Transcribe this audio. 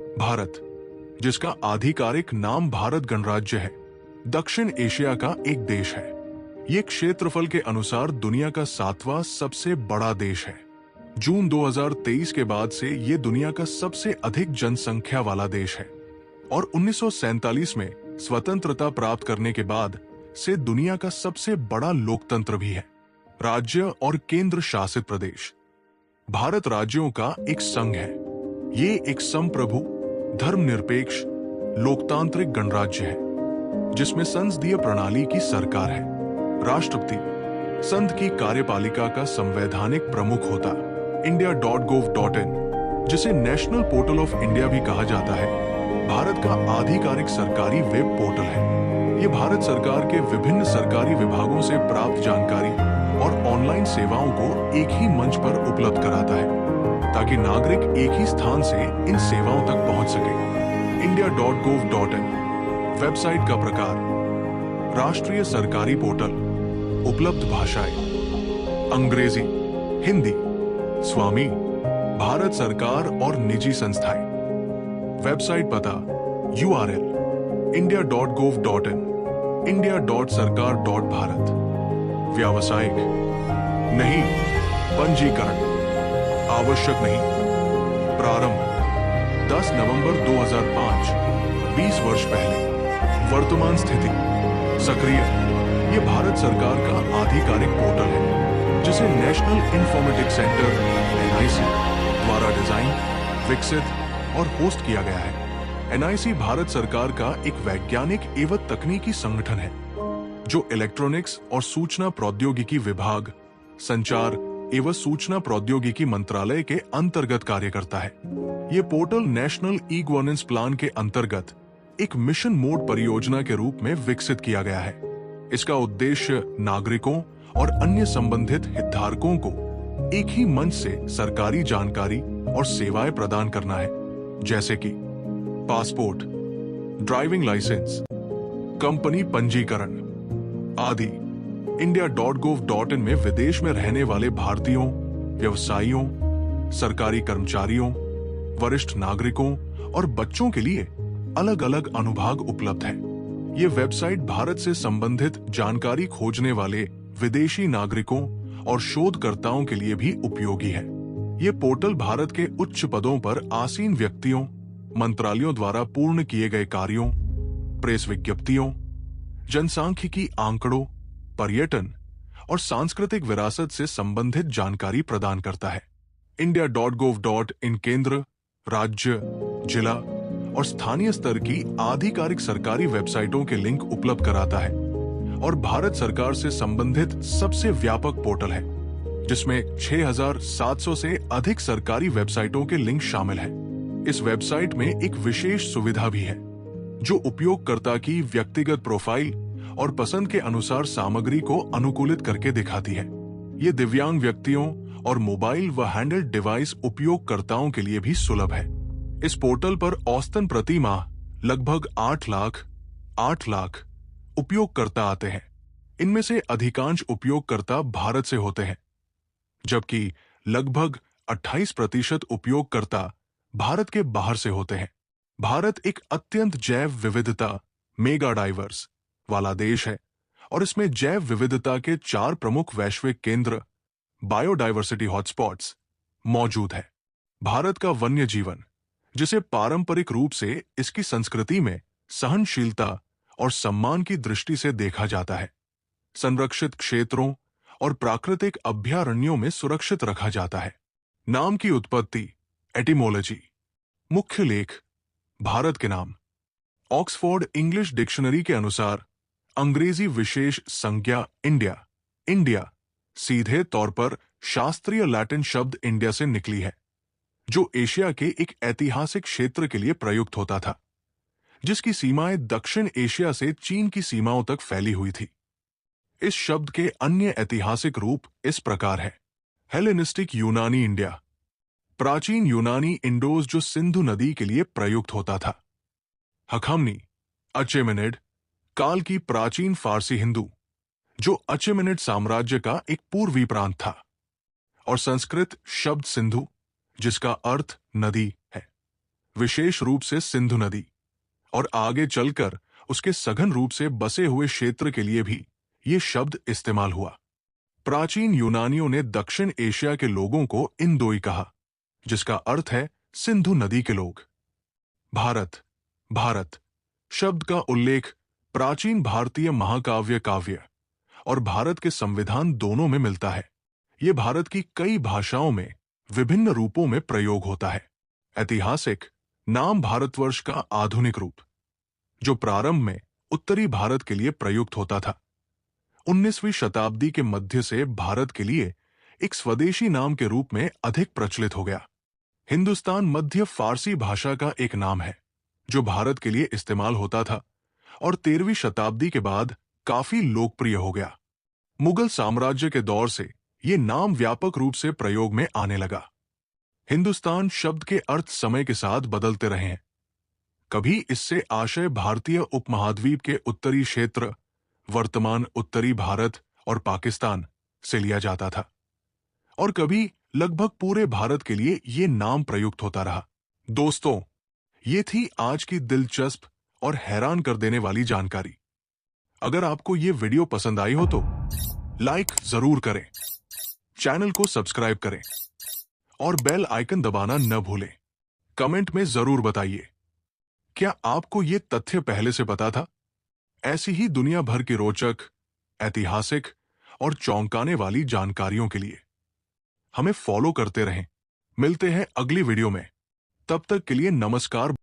भारत, जिसका आधिकारिक नाम भारत गणराज्य है, दक्षिण एशिया का एक देश है। ये क्षेत्रफल के अनुसार दुनिया का 7वां सबसे बड़ा देश है। जून 2023 के बाद से ये दुनिया का सबसे अधिक जनसंख्या वाला देश है और 1947 में स्वतंत्रता प्राप्त करने के बाद से दुनिया का सबसे बड़ा लोकतंत्र भी है। राज्य और केंद्र शासित प्रदेश। भारत राज्यों का एक संघ है। ये एक संप्रभु, धर्मनिरपेक्ष, लोकतांत्रिक गणराज्य है जिसमें संसदीय प्रणाली की सरकार है। राष्ट्रपति संघ की कार्यपालिका का संवैधानिक प्रमुख होता। India.gov.in, जिसे नेशनल पोर्टल ऑफ इंडिया भी कहा जाता है, भारत का आधिकारिक सरकारी वेब पोर्टल है। ये भारत सरकार के विभिन्न सरकारी विभागों से प्राप्त जानकारी और ऑनलाइन सेवाओं को एक ही मंच पर उपलब्ध कराता है ताकि नागरिक एक ही स्थान से इन सेवाओं तक पहुंच सके। India.gov.in वेबसाइट का प्रकार। राष्ट्रीय सरकारी पोर्टल। उपलब्ध भाषाएं अंग्रेजी, हिंदी, स्वामी, भारत सरकार और निजी संस्थाएं। वेबसाइट पता URL India.gov.in, India.sarkar.bharat। व्यावसायिक नहीं, पंजीकरण आवश्यक नहीं। प्रारंभ 10 नवंबर 2005, 20 वर्ष पहले। वर्तमान स्थिति सक्रिय। ये भारत सरकार का आधिकारिक पोर्टल है जिसे नेशनल इंफॉर्मेटिक्स सेंटर NIC द्वारा डिजाइन, विकसित और होस्ट किया गया है। NIC भारत सरकार का एक वैज्ञानिक एवं तकनीकी संगठन है जो इलेक्ट्रॉनिक्स और सूचना प्रौद्योगिकी विभाग, संचार एवं सूचना प्रौद्योगिकी मंत्रालय के अंतर्गत कार्य करता है। ये पोर्टल नेशनल ई-गवर्नेंस प्लान के अंतर्गत एक मिशन मोड परियोजना के रूप में विकसित किया गया है। इसका उद्देश्य नागरिकों और अन्य संबंधित हितधारकों को एक ही मंच से सरकारी जानकारी और सेवाएं प्रदान करना है, जैसे कि पासपोर्ट, ड्राइविंग लाइसेंस, कंपनी पंजीकरण आदि। India.gov.in में विदेश में रहने वाले भारतीयों, व्यवसायियों, सरकारी कर्मचारियों, वरिष्ठ नागरिकों और बच्चों के लिए अलग अलग अनुभाग उपलब्ध है। ये वेबसाइट भारत से संबंधित जानकारी खोजने वाले विदेशी नागरिकों और शोधकर्ताओं के लिए भी उपयोगी है। ये पोर्टल भारत के उच्च पदों पर आसीन व्यक्तियों, मंत्रालयों द्वारा पूर्ण किए गए कार्यों, प्रेस विज्ञप्तियों, जनसांख्यिकी आंकड़ों, पर्यटन और सांस्कृतिक विरासत से संबंधित जानकारी प्रदान करता है। India.gov.in केंद्र, राज्य, जिला और स्थानीय स्तर की आधिकारिक सरकारी वेबसाइटों के लिंक उपलब्ध कराता है और भारत सरकार से संबंधित सबसे व्यापक पोर्टल है जिसमें 6,700 से अधिक सरकारी वेबसाइटों के लिंक शामिल हैं। इस वेबसाइट में एक विशेष सुविधा भी है जो उपयोगकर्ता की व्यक्तिगत प्रोफाइल और पसंद के अनुसार सामग्री को अनुकूलित करके दिखाती है। ये दिव्यांग व्यक्तियों और मोबाइल व हैंडहेल्ड डिवाइस उपयोगकर्ताओं के लिए भी सुलभ है। इस पोर्टल पर औसतन प्रति माह लगभग 8 लाख उपयोगकर्ता आते हैं। इनमें से अधिकांश उपयोगकर्ता भारत से होते हैं, जबकि लगभग 28% उपयोगकर्ता भारत के बाहर से होते हैं। भारत एक अत्यंत जैव विविधता मेगा डाइवर्स वाला देश है और इसमें जैव विविधता के 4 प्रमुख वैश्विक केंद्र बायोडाइवर्सिटी हॉटस्पॉट्स मौजूद है। भारत का वन्य जीवन, जिसे पारंपरिक रूप से इसकी संस्कृति में सहनशीलता और सम्मान की दृष्टि से देखा जाता है, संरक्षित क्षेत्रों और प्राकृतिक अभयारण्यों में सुरक्षित रखा जाता है। नाम की उत्पत्ति, एटिमोलॉजी। मुख्य लेख, भारत के नाम। ऑक्सफोर्ड इंग्लिश डिक्शनरी के अनुसार अंग्रेजी विशेष संज्ञा इंडिया सीधे तौर पर शास्त्रीय लैटिन शब्द इंडिया से निकली है, जो एशिया के एक ऐतिहासिक क्षेत्र के लिए प्रयुक्त होता था, जिसकी सीमाएं दक्षिण एशिया से चीन की सीमाओं तक फैली हुई थी। इस शब्द के अन्य ऐतिहासिक रूप इस प्रकार है। हेलेनिस्टिक यूनानी इंडिया, प्राचीन यूनानी इंडोज जो सिंधु नदी के लिए प्रयुक्त होता था। हखमनी, अचेमेनिड, काल की प्राचीन फारसी हिंदू, जो अचेमेनिड साम्राज्य का एक पूर्वी प्रांत था। और संस्कृत शब्द सिंधु, जिसका अर्थ नदी है। विशेष रूप से सिंधु नदी, और आगे चलकर उसके सघन रूप से बसे हुए क्षेत्र के लिए भी ये शब्द इस्तेमाल हुआ। प्राचीन यूनानियों ने दक्षिण एशिया के लोगों को इंदोई कहा, जिसका अर्थ है सिंधु नदी के लोग। भारत, भारत शब्द का उल्लेख प्राचीन भारतीय महाकाव्य काव्य और भारत के संविधान दोनों में मिलता है। ये भारत की कई भाषाओं में विभिन्न रूपों में प्रयोग होता है। ऐतिहासिक नाम भारतवर्ष का आधुनिक रूप, जो प्रारंभ में उत्तरी भारत के लिए प्रयुक्त होता था, 19वीं शताब्दी के मध्य से भारत के लिए एक स्वदेशी नाम के रूप में अधिक प्रचलित हो गया। हिंदुस्तान मध्य फारसी भाषा का एक नाम है जो भारत के लिए इस्तेमाल होता था और 13वीं शताब्दी के बाद काफी लोकप्रिय हो गया। मुगल साम्राज्य के दौर से ये नाम व्यापक रूप से प्रयोग में आने लगा। हिंदुस्तान शब्द के अर्थ समय के साथ बदलते रहे हैं। कभी इससे आशय भारतीय उपमहाद्वीप के उत्तरी क्षेत्र, वर्तमान उत्तरी भारत और पाकिस्तान से लिया जाता था, और कभी लगभग पूरे भारत के लिए ये नाम प्रयुक्त होता रहा। दोस्तों, ये थी आज की दिलचस्प और हैरान कर देने वाली जानकारी। अगर आपको ये वीडियो पसंद आई हो तो लाइक जरूर करें, चैनल को सब्सक्राइब करें और बेल आइकन दबाना न भूलें। कमेंट में जरूर बताइए, क्या आपको ये तथ्य पहले से पता था? ऐसी ही दुनिया भर की रोचक, ऐतिहासिक और चौंकाने वाली जानकारियों के लिए हमें फॉलो करते रहें। मिलते हैं अगली वीडियो में। तब तक के लिए नमस्कार।